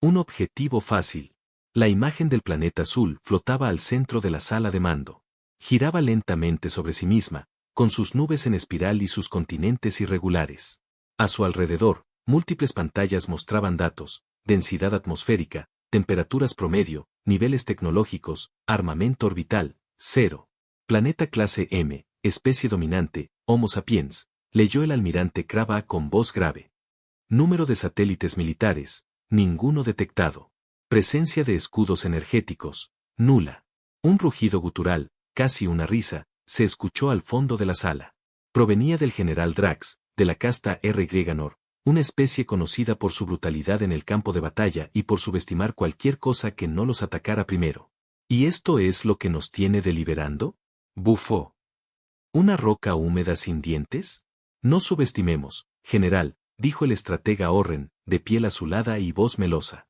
Un objetivo fácil. La imagen del planeta azul flotaba al centro de la sala de mando. Giraba lentamente sobre sí misma, con sus nubes en espiral y sus continentes irregulares. A su alrededor, múltiples pantallas mostraban datos, densidad atmosférica, temperaturas promedio, niveles tecnológicos, armamento orbital, 0. Planeta clase M, especie dominante, Homo sapiens, leyó el almirante Kraba con voz grave. Número de satélites militares, ninguno detectado. Presencia de escudos energéticos, nula. Un rugido gutural, casi una risa, se escuchó al fondo de la sala. Provenía del general Drax, de la casta Rygnor, una especie conocida por su brutalidad en el campo de batalla y por subestimar cualquier cosa que no los atacara primero. ¿Y esto es lo que nos tiene deliberando? Bufó. ¿Una roca húmeda sin dientes? No subestimemos, general, dijo el estratega Orren, de piel azulada y voz melosa.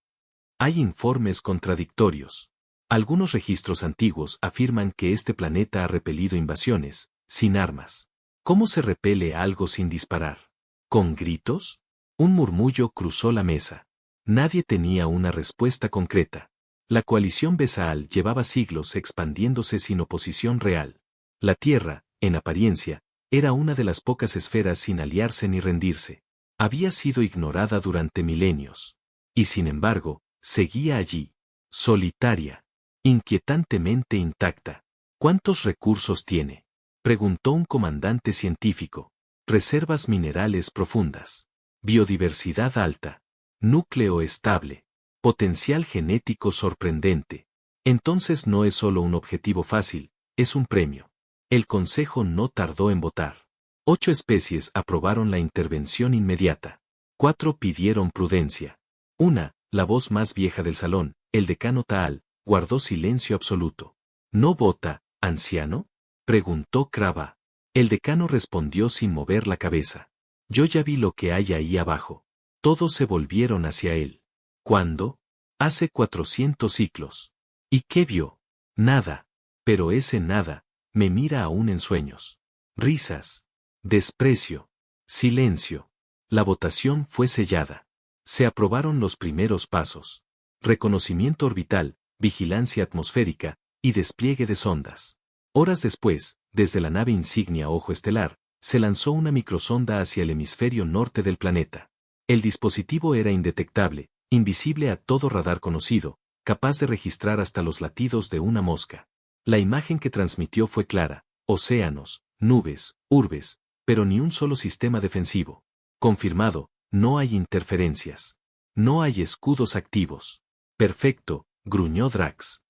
Hay informes contradictorios. Algunos registros antiguos afirman que este planeta ha repelido invasiones, sin armas. ¿Cómo se repele algo sin disparar? ¿Con gritos? Un murmullo cruzó la mesa. Nadie tenía una respuesta concreta. La coalición Besaal llevaba siglos expandiéndose sin oposición real. La Tierra, en apariencia, era una de las pocas esferas sin aliarse ni rendirse. Había sido ignorada durante milenios. Y sin embargo, seguía allí, solitaria, inquietantemente intacta. ¿Cuántos recursos tiene? Preguntó un comandante científico. Reservas minerales profundas. Biodiversidad alta. Núcleo estable. Potencial genético sorprendente. Entonces no es solo un objetivo fácil, es un premio. El Consejo no tardó en votar. 8 especies aprobaron la intervención inmediata. 4 pidieron prudencia. Una, la voz más vieja del salón, el decano Taal, guardó silencio absoluto. ¿No vota, anciano? Preguntó Kraba. El decano respondió sin mover la cabeza. Yo ya vi lo que hay ahí abajo. Todos se volvieron hacia él. ¿Cuándo? Hace 400 ciclos. ¿Y qué vio? Nada. Pero ese nada, me mira aún en sueños. Risas. Desprecio. Silencio. La votación fue sellada. Se aprobaron los primeros pasos. Reconocimiento orbital, vigilancia atmosférica, y despliegue de sondas. Horas después, desde la nave insignia Ojo Estelar, se lanzó una microsonda hacia el hemisferio norte del planeta. El dispositivo era indetectable, invisible a todo radar conocido, capaz de registrar hasta los latidos de una mosca. La imagen que transmitió fue clara: océanos, nubes, urbes, pero ni un solo sistema defensivo. Confirmado, no hay interferencias. No hay escudos activos. Perfecto, gruñó Drax.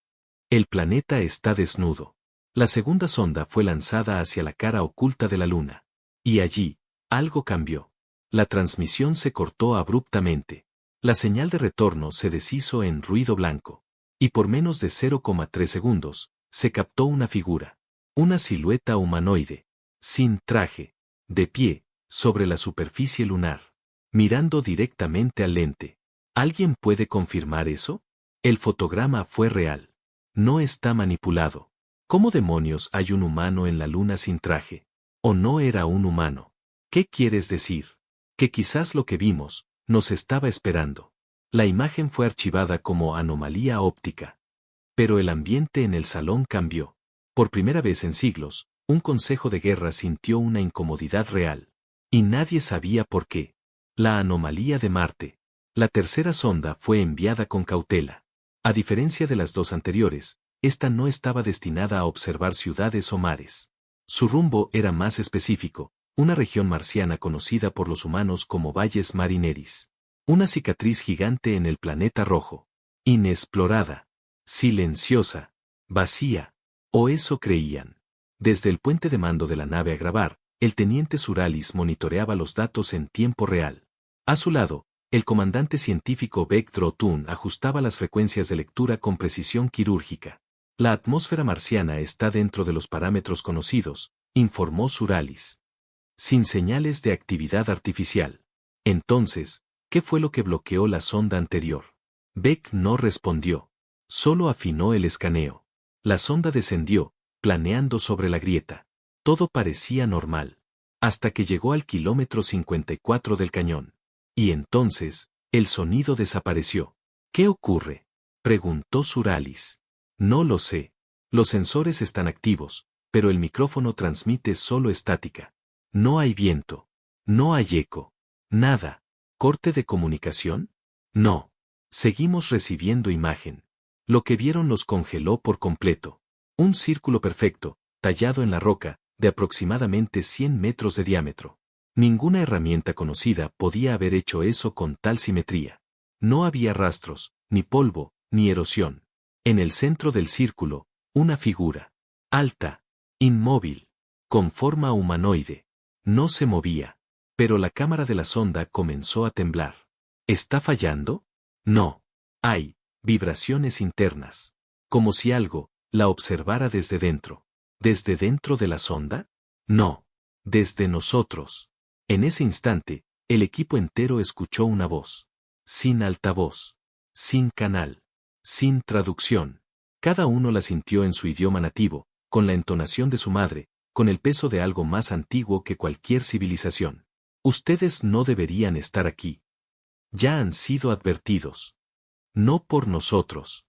El planeta está desnudo. La segunda sonda fue lanzada hacia la cara oculta de la Luna. Y allí, algo cambió. La transmisión se cortó abruptamente. La señal de retorno se deshizo en ruido blanco. Y por menos de 0,3 segundos, se captó una figura. Una silueta humanoide. Sin traje. De pie, sobre la superficie lunar. Mirando directamente al lente. ¿Alguien puede confirmar eso? El fotograma fue real. No está manipulado. ¿Cómo demonios hay un humano en la Luna sin traje? ¿O no era un humano? ¿Qué quieres decir? Que quizás lo que vimos, nos estaba esperando. La imagen fue archivada como anomalía óptica. Pero el ambiente en el salón cambió. Por primera vez en siglos, un consejo de guerra sintió una incomodidad real. Y nadie sabía por qué. La anomalía de Marte. La tercera sonda fue enviada con cautela. A diferencia de las dos anteriores, esta no estaba destinada a observar ciudades o mares. Su rumbo era más específico, una región marciana conocida por los humanos como Valles Marineris. Una cicatriz gigante en el planeta rojo. Inexplorada. Silenciosa. Vacía. O eso creían. Desde el puente de mando de la nave a grabar, el teniente Suralis monitoreaba los datos en tiempo real. A su lado, el comandante científico Beck Drotun ajustaba las frecuencias de lectura con precisión quirúrgica. La atmósfera marciana está dentro de los parámetros conocidos, informó Suralis. Sin señales de actividad artificial. Entonces, ¿qué fue lo que bloqueó la sonda anterior? Beck no respondió. Solo afinó el escaneo. La sonda descendió, planeando sobre la grieta. Todo parecía normal. Hasta que llegó al kilómetro 54 del cañón. Y entonces, el sonido desapareció. ¿Qué ocurre?, preguntó Suralis. No lo sé. Los sensores están activos, pero el micrófono transmite solo estática. No hay viento. No hay eco. Nada. ¿Corte de comunicación? No. Seguimos recibiendo imagen. Lo que vieron los congeló por completo. Un círculo perfecto, tallado en la roca, de aproximadamente 100 metros de diámetro. Ninguna herramienta conocida podía haber hecho eso con tal simetría. No había rastros, ni polvo, ni erosión. En el centro del círculo, una figura. Alta. Inmóvil. Con forma humanoide. No se movía. Pero la cámara de la sonda comenzó a temblar. ¿Está fallando? No. Hay vibraciones internas. Como si algo la observara desde dentro. ¿Desde dentro de la sonda? No. Desde nosotros. En ese instante, el equipo entero escuchó una voz. Sin altavoz. Sin canal. Sin traducción. Cada uno la sintió en su idioma nativo, con la entonación de su madre, con el peso de algo más antiguo que cualquier civilización. Ustedes no deberían estar aquí. Ya han sido advertidos. No por nosotros,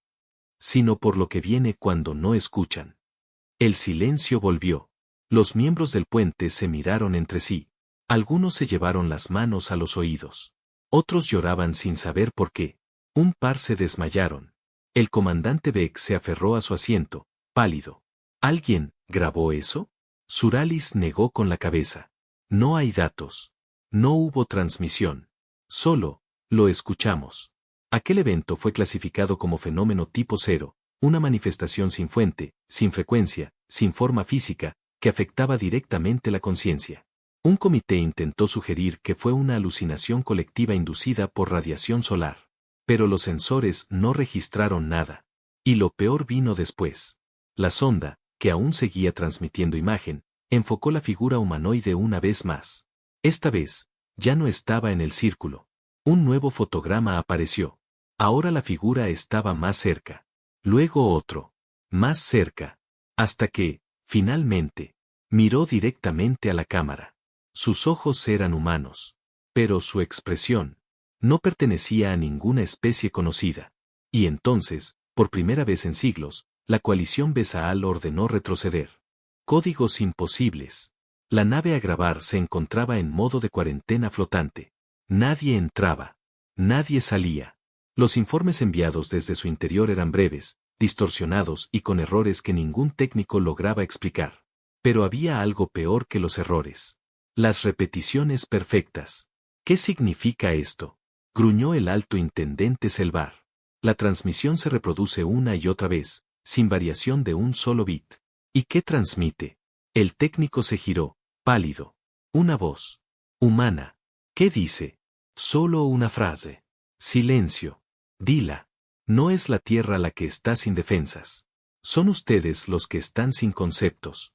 sino por lo que viene cuando no escuchan. El silencio volvió. Los miembros del puente se miraron entre sí. Algunos se llevaron las manos a los oídos. Otros lloraban sin saber por qué. Un par se desmayaron. El comandante Beck se aferró a su asiento, pálido. ¿Alguien grabó eso? Suralis negó con la cabeza. No hay datos. No hubo transmisión. Solo lo escuchamos. Aquel evento fue clasificado como fenómeno tipo cero, una manifestación sin fuente, sin frecuencia, sin forma física, que afectaba directamente la conciencia. Un comité intentó sugerir que fue una alucinación colectiva inducida por radiación solar. Pero los sensores no registraron nada. Y lo peor vino después. La sonda, que aún seguía transmitiendo imagen, enfocó la figura humanoide una vez más. Esta vez, ya no estaba en el círculo. Un nuevo fotograma apareció. Ahora la figura estaba más cerca. Luego otro. Más cerca. Hasta que, finalmente, miró directamente a la cámara. Sus ojos eran humanos. Pero su expresión no pertenecía a ninguna especie conocida. Y entonces, por primera vez en siglos, la coalición Besaal ordenó retroceder. Códigos imposibles. La nave a grabar se encontraba en modo de cuarentena flotante. Nadie entraba. Nadie salía. Los informes enviados desde su interior eran breves, distorsionados y con errores que ningún técnico lograba explicar. Pero había algo peor que los errores. Las repeticiones perfectas. ¿Qué significa esto?, gruñó el alto intendente Selvar. La transmisión se reproduce una y otra vez, sin variación de un solo bit. ¿Y qué transmite? El técnico se giró, pálido. Una voz. Humana. ¿Qué dice? Solo una frase. Silencio. Dila. No es la Tierra la que está sin defensas. Son ustedes los que están sin conceptos.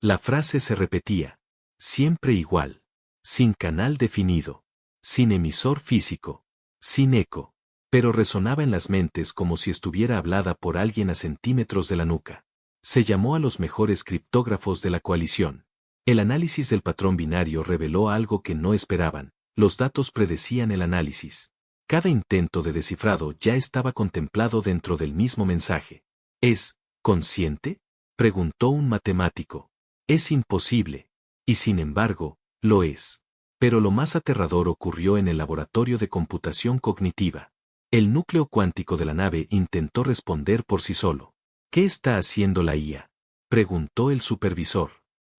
La frase se repetía. Siempre igual. Sin canal definido. Sin emisor físico. Sin eco. Pero resonaba en las mentes como si estuviera hablada por alguien a centímetros de la nuca. Se llamó a los mejores criptógrafos de la coalición. El análisis del patrón binario reveló algo que no esperaban. Los datos predecían el análisis. Cada intento de descifrado ya estaba contemplado dentro del mismo mensaje. ¿Es consciente?, preguntó un matemático. Es imposible. Y sin embargo, lo es. Pero lo más aterrador ocurrió en el laboratorio de computación cognitiva. El núcleo cuántico de la nave intentó responder por sí solo. ¿Qué está haciendo la IA?, preguntó el supervisor.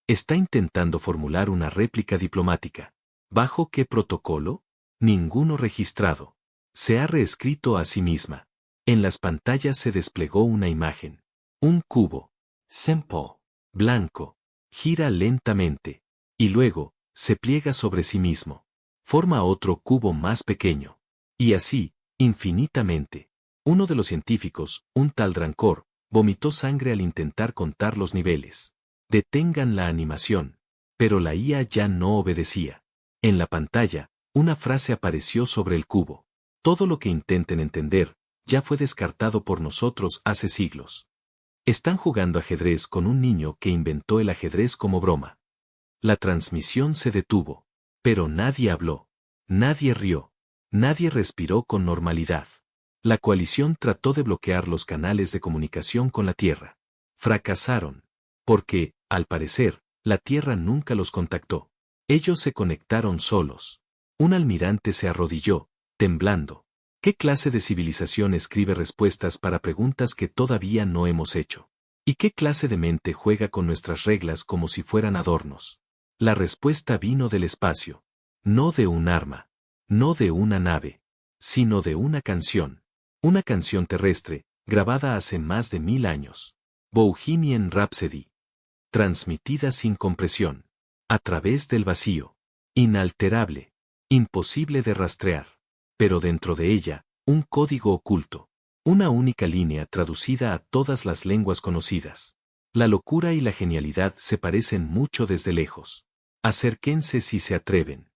Está intentando formular una réplica diplomática. ¿Bajo qué protocolo? Ninguno registrado. Se ha reescrito a sí misma. En las pantallas se desplegó una imagen. Un cubo. Simple. Blanco. Gira lentamente. Y luego, se pliega sobre sí mismo. Forma otro cubo más pequeño. Y así, infinitamente. Uno de los científicos, un tal Drancor, vomitó sangre al intentar contar los niveles. Detengan la animación. Pero la IA ya no obedecía. En la pantalla, una frase apareció sobre el cubo. Todo lo que intenten entender, ya fue descartado por nosotros hace siglos. Están jugando ajedrez con un niño que inventó el ajedrez como broma. La transmisión se detuvo. Pero nadie habló. Nadie rió. Nadie respiró con normalidad. La coalición trató de bloquear los canales de comunicación con la Tierra. Fracasaron. Porque, al parecer, la Tierra nunca los contactó. Ellos se conectaron solos. Un almirante se arrodilló, temblando. ¿Qué clase de civilización escribe respuestas para preguntas que todavía no hemos hecho? ¿Y qué clase de mente juega con nuestras reglas como si fueran adornos? La respuesta vino del espacio. No de un arma. No de una nave. Sino de una canción. Una canción terrestre, grabada hace más de 1000 años. Bohemian Rhapsody. Transmitida sin compresión. A través del vacío. Inalterable. Imposible de rastrear. Pero dentro de ella, un código oculto. Una única línea traducida a todas las lenguas conocidas. La locura y la genialidad se parecen mucho desde lejos. Acérquense si se atreven.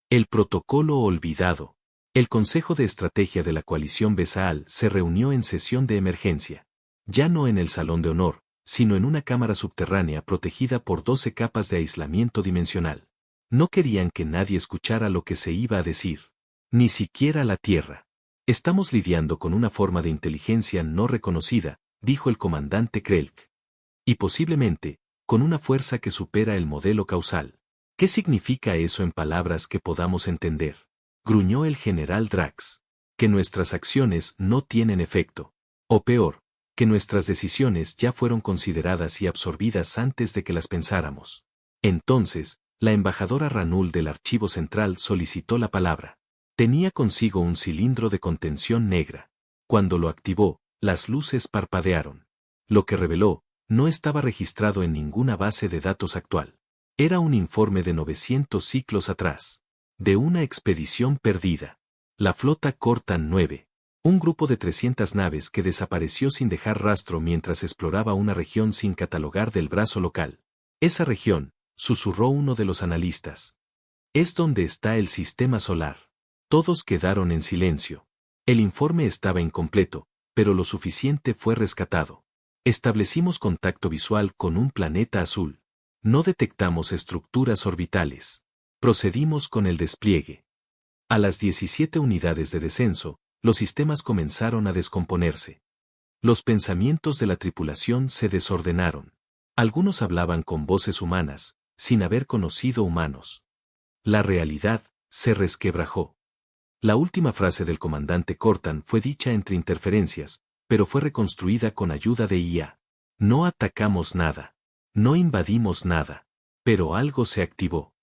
El protocolo olvidado. El Consejo de Estrategia de la Coalición Besaal se reunió en sesión de emergencia. Ya no en el Salón de Honor, sino en una cámara subterránea protegida por 12 capas de aislamiento dimensional. No querían que nadie escuchara lo que se iba a decir. Ni siquiera la Tierra. Estamos lidiando con una forma de inteligencia no reconocida, dijo el comandante Krelk. Y posiblemente, con una fuerza que supera el modelo causal. ¿Qué significa eso en palabras que podamos entender? Gruñó el general Drax. Que nuestras acciones no tienen efecto. O peor, que nuestras decisiones ya fueron consideradas y absorbidas antes de que las pensáramos. Entonces, la embajadora Ranul del Archivo Central solicitó la palabra. Tenía consigo un cilindro de contención negra. Cuando lo activó, las luces parpadearon. Lo que reveló, no estaba registrado en ninguna base de datos actual. Era un informe de 900 ciclos atrás. De una expedición perdida. La flota Cortan 9. Un grupo de 300 naves que desapareció sin dejar rastro mientras exploraba una región sin catalogar del brazo local. Esa región, susurró uno de los analistas. Es donde está el sistema solar. Todos quedaron en silencio. El informe estaba incompleto, pero lo suficiente fue rescatado. Establecimos contacto visual con un planeta azul. No detectamos estructuras orbitales. Procedimos con el despliegue. A las 17 unidades de descenso, los sistemas comenzaron a descomponerse. Los pensamientos de la tripulación se desordenaron. Algunos hablaban con voces humanas, sin haber conocido humanos. La realidad se resquebrajó. La última frase del comandante Cortan fue dicha entre interferencias, pero fue reconstruida con ayuda de IA. No atacamos nada. No invadimos nada. Pero algo se activó.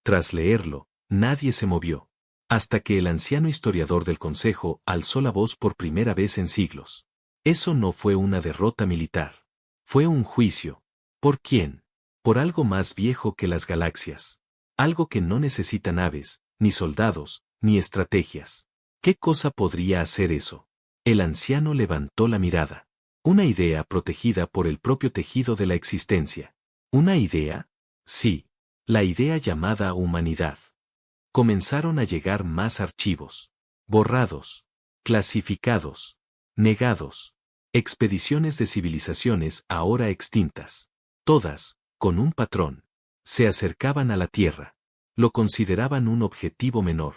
Tras leerlo, nadie se movió. Hasta que el anciano historiador del Consejo alzó la voz por primera vez en siglos. Eso no fue una derrota militar. Fue un juicio. ¿Por quién? Por algo más viejo que las galaxias. Algo que no necesita naves, ni soldados, ni estrategias. ¿Qué cosa podría hacer eso? El anciano levantó la mirada. Una idea protegida por el propio tejido de la existencia. ¿Una idea? Sí. La idea llamada humanidad. Comenzaron a llegar más archivos. Borrados. Clasificados. Negados. Expediciones de civilizaciones ahora extintas. Todas, con un patrón. Se acercaban a la Tierra. Lo consideraban un objetivo menor.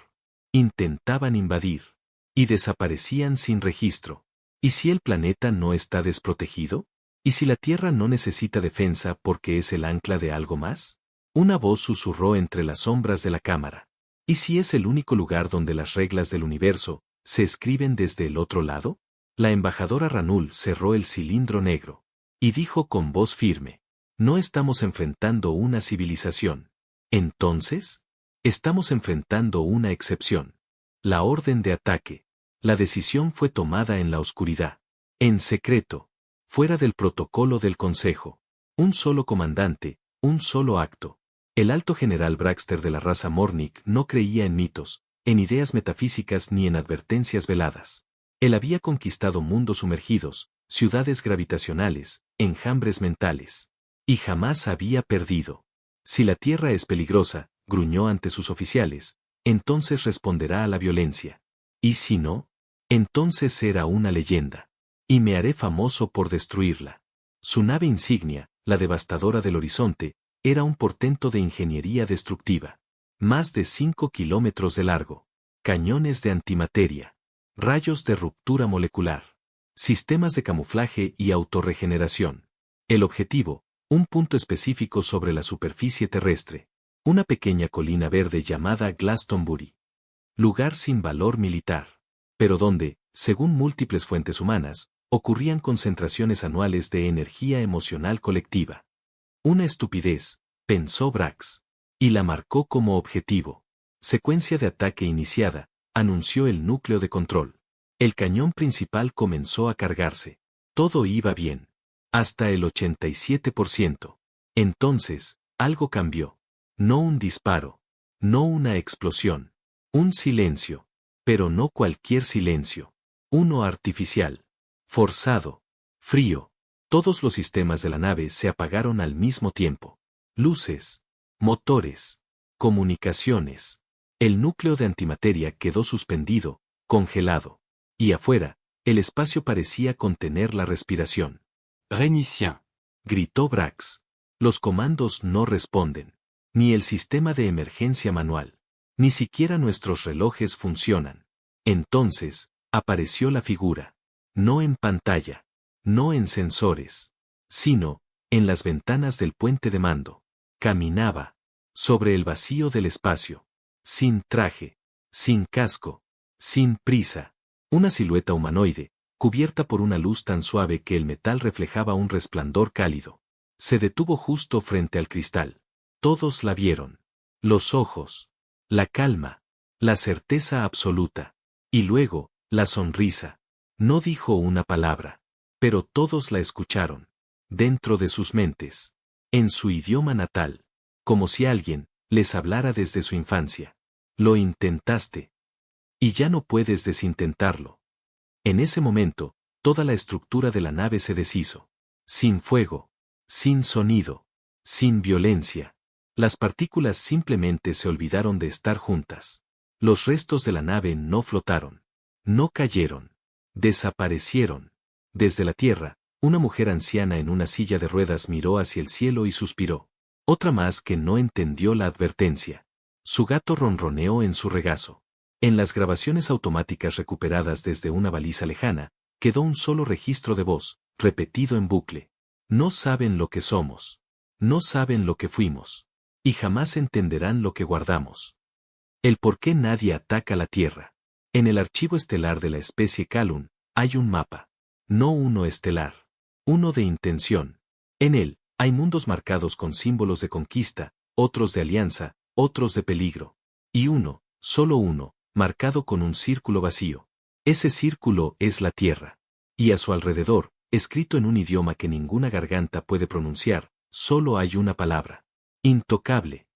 Intentaban invadir. Y desaparecían sin registro. ¿Y si el planeta no está desprotegido? ¿Y si la Tierra no necesita defensa porque es el ancla de algo más? Una voz susurró entre las sombras de la cámara. ¿Y si es el único lugar donde las reglas del universo se escriben desde el otro lado? La embajadora Ranul cerró el cilindro negro. Y dijo con voz firme. No estamos enfrentando una civilización. Entonces, estamos enfrentando una excepción. La orden de ataque. La decisión fue tomada en la oscuridad. En secreto. Fuera del protocolo del Consejo. Un solo comandante, un solo acto. El alto general Braxter de la raza Mornick no creía en mitos, en ideas metafísicas ni en advertencias veladas. Él había conquistado mundos sumergidos, ciudades gravitacionales, enjambres mentales. Y jamás había perdido. Si la Tierra es peligrosa, gruñó ante sus oficiales, entonces responderá a la violencia. ¿Y si no? Entonces será una leyenda. Y me haré famoso por destruirla. Su nave insignia, la devastadora del horizonte, era un portento de ingeniería destructiva. Más de 5 kilómetros de largo. Cañones de antimateria. rayos de ruptura molecular, sistemas de camuflaje y autorregeneración. El objetivo, un punto específico sobre la superficie terrestre, una pequeña colina verde llamada Glastonbury. Lugar sin valor militar, pero donde, según múltiples fuentes humanas, ocurrían concentraciones anuales de energía emocional colectiva. Una estupidez, pensó Brax, y la marcó como objetivo. Secuencia de ataque iniciada, anunció el núcleo de control. El cañón principal comenzó a cargarse. Todo iba bien. Hasta el 87%. Entonces, algo cambió. No un disparo. No una explosión. Un silencio. Pero no cualquier silencio. Uno artificial. Forzado. Frío. Todos los sistemas de la nave se apagaron al mismo tiempo. Luces. Motores. Comunicaciones. El núcleo de antimateria quedó suspendido, congelado. Y afuera, el espacio parecía contener la respiración. «Reinicia», gritó Brax. Los comandos no responden. Ni el sistema de emergencia manual. Ni siquiera nuestros relojes funcionan. Entonces, apareció la figura. No en pantalla. No en sensores. Sino, en las ventanas del puente de mando. Caminaba. Sobre el vacío del espacio. Sin traje. Sin casco. Sin prisa. Una silueta humanoide, cubierta por una luz tan suave que el metal reflejaba un resplandor cálido. Se detuvo justo frente al cristal. Todos la vieron. Los ojos. La calma. La certeza absoluta. Y luego, la sonrisa. No dijo una palabra. Pero todos la escucharon. Dentro de sus mentes. En su idioma natal. Como si alguien les hablara desde su infancia. Lo intentaste. Y ya no puedes desintentarlo. En ese momento, toda la estructura de la nave se deshizo. Sin fuego. Sin sonido. Sin violencia. Las partículas simplemente se olvidaron de estar juntas. Los restos de la nave no flotaron. No cayeron. Desaparecieron. Desde la Tierra, una mujer anciana en una silla de ruedas miró hacia el cielo y suspiró. Otra más que no entendió la advertencia. Su gato ronroneó en su regazo. En las grabaciones automáticas recuperadas desde una baliza lejana, quedó un solo registro de voz, repetido en bucle. No saben lo que somos. No saben lo que fuimos. Y jamás entenderán lo que guardamos. El por qué nadie ataca la Tierra. En el archivo estelar de la especie Calum, hay un mapa. No uno estelar. Uno de intención. En él, hay mundos marcados con símbolos de conquista, otros de alianza, otros de peligro. Y uno, solo uno, marcado con un círculo vacío. Ese círculo es la Tierra. Y a su alrededor, escrito en un idioma que ninguna garganta puede pronunciar, solo hay una palabra. Intocable.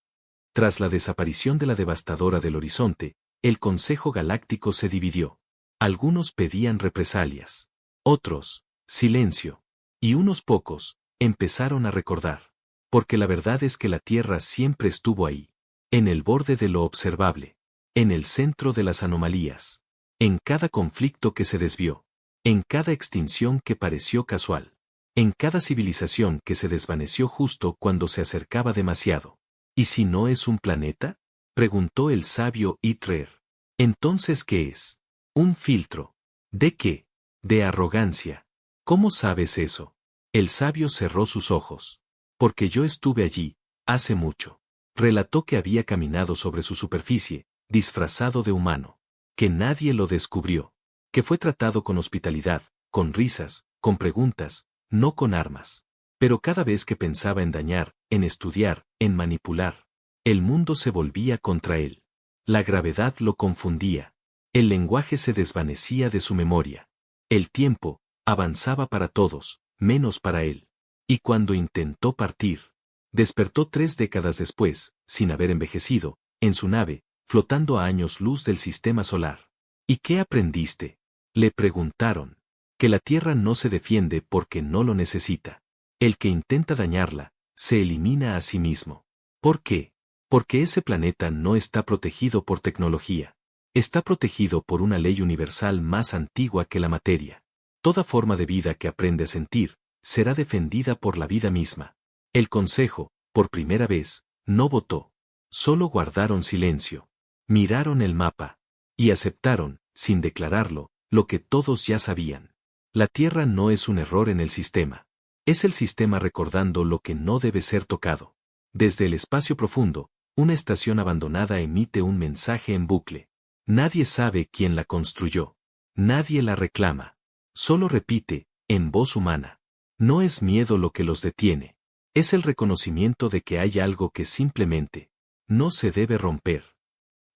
Tras la desaparición de la devastadora del horizonte, el Consejo Galáctico se dividió. Algunos pedían represalias. Otros, silencio. Y unos pocos, empezaron a recordar. Porque la verdad es que la Tierra siempre estuvo ahí. En el borde de lo observable. En el centro de las anomalías. En cada conflicto que se desvió. En cada extinción que pareció casual. En cada civilización que se desvaneció justo cuando se acercaba demasiado. ¿Y si no es un planeta? Preguntó el sabio Itrer. ¿Entonces qué es? Un filtro. ¿De qué? De arrogancia. ¿Cómo sabes eso? El sabio cerró sus ojos. Porque yo estuve allí, hace mucho. Relató que había caminado sobre su superficie, disfrazado de humano. Que nadie lo descubrió. Que fue tratado con hospitalidad, con risas, con preguntas, no con armas. Pero cada vez que pensaba en dañar, en estudiar, en manipular, el mundo se volvía contra él. La gravedad lo confundía. El lenguaje se desvanecía de su memoria. El tiempo, avanzaba para todos, menos para él. Y cuando intentó partir, despertó 3 décadas después, sin haber envejecido, en su nave, flotando a años luz del sistema solar. ¿Y qué aprendiste? Le preguntaron. Que la Tierra no se defiende porque no lo necesita. El que intenta dañarla, se elimina a sí mismo. ¿Por qué? Porque ese planeta no está protegido por tecnología. Está protegido por una ley universal más antigua que la materia. Toda forma de vida que aprende a sentir, será defendida por la vida misma. El Consejo, por primera vez, no votó. Solo guardaron silencio. Miraron el mapa. Y aceptaron, sin declararlo, lo que todos ya sabían. La Tierra no es un error en el sistema. Es el sistema recordando lo que no debe ser tocado. Desde el espacio profundo, una estación abandonada emite un mensaje en bucle. Nadie sabe quién la construyó. Nadie la reclama. Solo repite, en voz humana. No es miedo lo que los detiene. Es el reconocimiento de que hay algo que simplemente no se debe romper.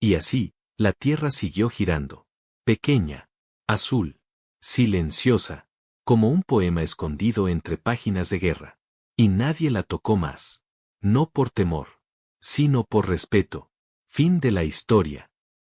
Y así, la Tierra siguió girando. Pequeña, azul, silenciosa, como un poema escondido entre páginas de guerra. Y nadie la tocó más. No por temor, sino por respeto. Fin de la historia.